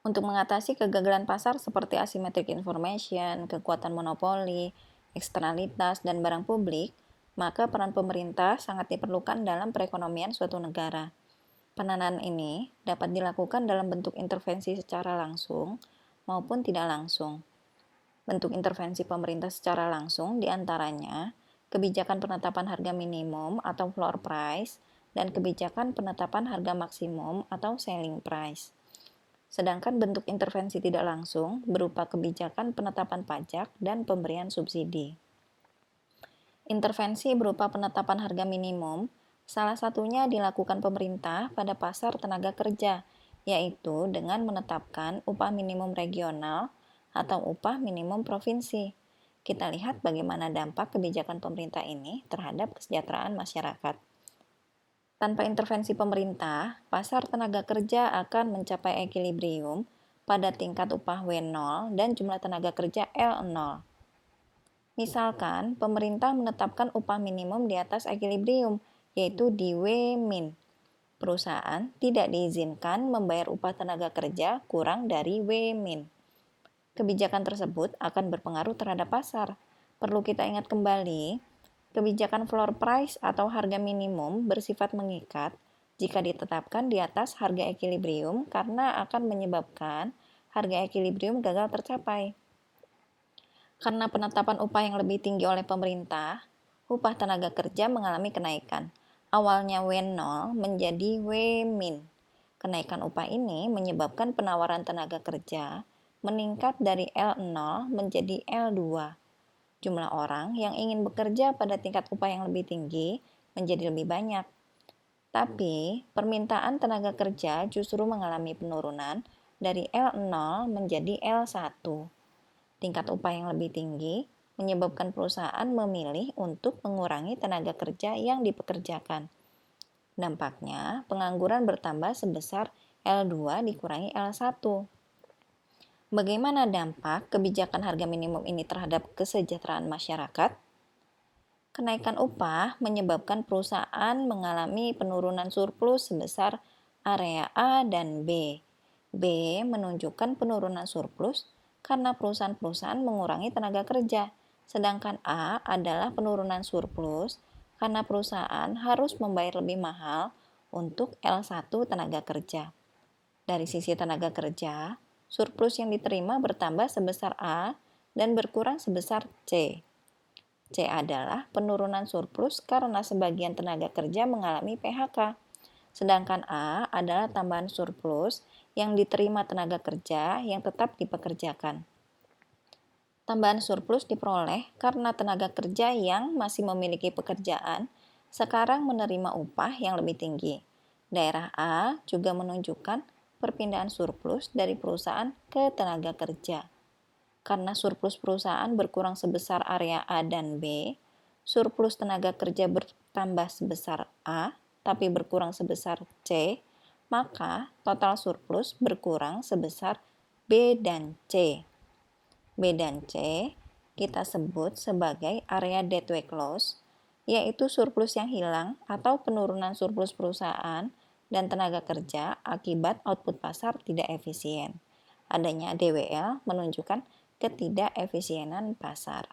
Untuk mengatasi kegagalan pasar seperti asymmetric information, kekuatan monopoli, eksternalitas, dan barang publik, maka peran pemerintah sangat diperlukan dalam perekonomian suatu negara. Penanganan ini dapat dilakukan dalam bentuk intervensi secara langsung maupun tidak langsung. Bentuk intervensi pemerintah secara langsung diantaranya kebijakan penetapan harga minimum atau floor price dan kebijakan penetapan harga maksimum atau selling price. Sedangkan bentuk intervensi tidak langsung berupa kebijakan penetapan pajak dan pemberian subsidi. Intervensi berupa penetapan harga minimum, salah satunya dilakukan pemerintah pada pasar tenaga kerja, yaitu dengan menetapkan upah minimum regional atau upah minimum provinsi. Kita lihat bagaimana dampak kebijakan pemerintah ini terhadap kesejahteraan masyarakat. Tanpa intervensi pemerintah, pasar tenaga kerja akan mencapai equilibrium pada tingkat upah W0 dan jumlah tenaga kerja L0. Misalkan, pemerintah menetapkan upah minimum di atas equilibrium, yaitu di W-min. Perusahaan tidak diizinkan membayar upah tenaga kerja kurang dari W-min. Kebijakan tersebut akan berpengaruh terhadap pasar. Perlu kita ingat kembali, kebijakan floor price atau harga minimum bersifat mengikat jika ditetapkan di atas harga equilibrium karena akan menyebabkan harga equilibrium gagal tercapai. Karena penetapan upah yang lebih tinggi oleh pemerintah, upah tenaga kerja mengalami kenaikan. Awalnya W0 menjadi W-min. Kenaikan upah ini menyebabkan penawaran tenaga kerja meningkat dari L0 menjadi L2. Jumlah orang yang ingin bekerja pada tingkat upah yang lebih tinggi menjadi lebih banyak. Tapi, permintaan tenaga kerja justru mengalami penurunan dari L0 menjadi L1. Tingkat upah yang lebih tinggi menyebabkan perusahaan memilih untuk mengurangi tenaga kerja yang dipekerjakan. Dampaknya, pengangguran bertambah sebesar L2 dikurangi L1. Bagaimana dampak kebijakan harga minimum ini terhadap kesejahteraan masyarakat? Kenaikan upah menyebabkan perusahaan mengalami penurunan surplus sebesar area A dan B. B menunjukkan penurunan surplus karena perusahaan-perusahaan mengurangi tenaga kerja, sedangkan A adalah penurunan surplus karena perusahaan harus membayar lebih mahal untuk L1 tenaga kerja. Dari sisi tenaga kerja, surplus yang diterima bertambah sebesar A dan berkurang sebesar C. C adalah penurunan surplus karena sebagian tenaga kerja mengalami PHK. Sedangkan A adalah tambahan surplus yang diterima tenaga kerja yang tetap dipekerjakan. Tambahan surplus diperoleh karena tenaga kerja yang masih memiliki pekerjaan sekarang menerima upah yang lebih tinggi. Daerah A juga menunjukkan perpindahan surplus dari perusahaan ke tenaga kerja. Karena surplus perusahaan berkurang sebesar area A dan B, surplus tenaga kerja bertambah sebesar A, tapi berkurang sebesar C, maka total surplus berkurang sebesar B dan C. B dan C kita sebut sebagai area deadweight loss, yaitu surplus yang hilang atau penurunan surplus perusahaan dan tenaga kerja akibat output pasar tidak efisien. Adanya DWL menunjukkan ketidakefisienan pasar.